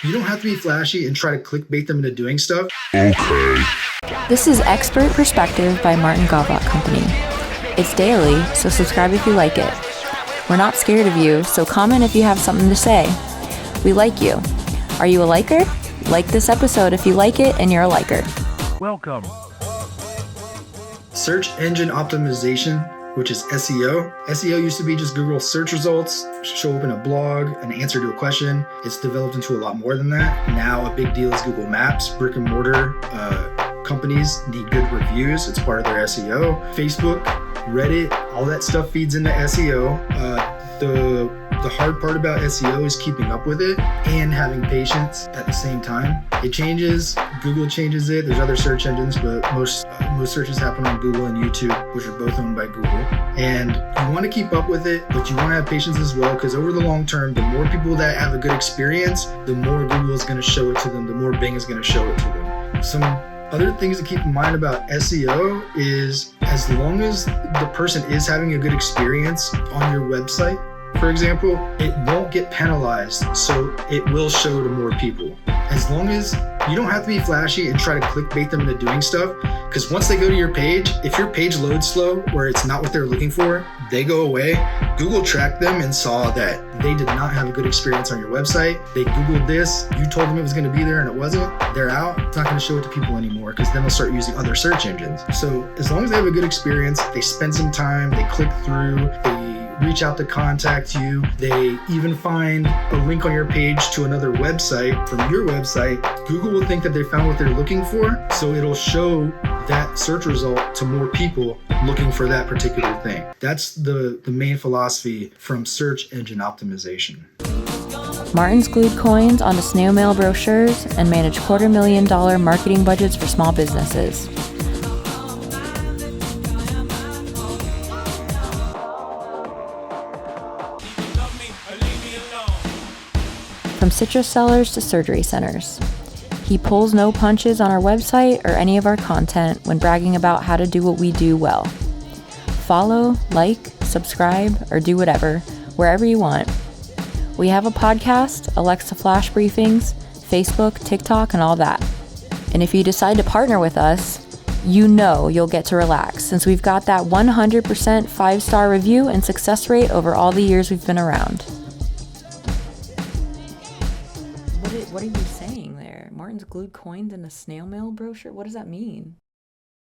You don't have to be flashy and try to clickbait them into doing stuff. This is Expert Perspective by Martin Gobot Company. It's daily, so subscribe if you like it. We're not scared of you, so comment if you have something to say. We like you. Are you a liker? Like this episode if you like it and you're a liker. Welcome. Search engine optimization, which is SEO. SEO used to be just Google search results, show up in a blog, an answer to a question. It's developed into a lot more than that. Now a big deal is Google Maps. Brick and mortar companies need good reviews. It's part of their SEO. Facebook, Reddit, all that stuff feeds into SEO. The hard part about SEO is keeping up with it and having patience at the same time. It changes, Google changes it. There's other search engines, but most searches happen on Google and YouTube, which are both owned by Google. And you want to keep up with it, but you want to have patience as well, because over the long term, the more people that have a good experience, the more Google is going to show it to them, the more Bing is going to show it to them. Some other things to keep in mind about SEO is as long as the person is having a good experience on your website, for example, it won't get penalized, so it will show to more people. As long as you don't have to be flashy and try to clickbait them into doing stuff, because once they go to your page, if your page loads slow or it's not what they're looking for, they go away. Google tracked them and saw that they did not have a good experience on your website. They Googled this, you told them it was going to be there and it wasn't, they're out. It's not going to show it to people anymore, because then they'll start using other search engines. So as long as they have a good experience, they spend some time, they click through, they reach out to contact you, they even find a link on your page to another website from your website, Google will think that they found what they're looking for, so it'll show that search result to more people looking for that particular thing. That's the main philosophy from search engine optimization. Martin's glued coins onto snail mail brochures and manage $250,000 marketing budgets for small businesses. From citrus sellers to surgery centers. He pulls no punches on our website or any of our content when bragging about how to do what we do well. Follow, like, subscribe, or do whatever, wherever you want. We have a podcast, Alexa Flash Briefings, Facebook, TikTok, and all that. And if you decide to partner with us, you know you'll get to relax, since we've got that 100% 5-star review and success rate over all the years we've been around. What are you saying there? Martin's glued coins in a snail mail brochure? What does that mean?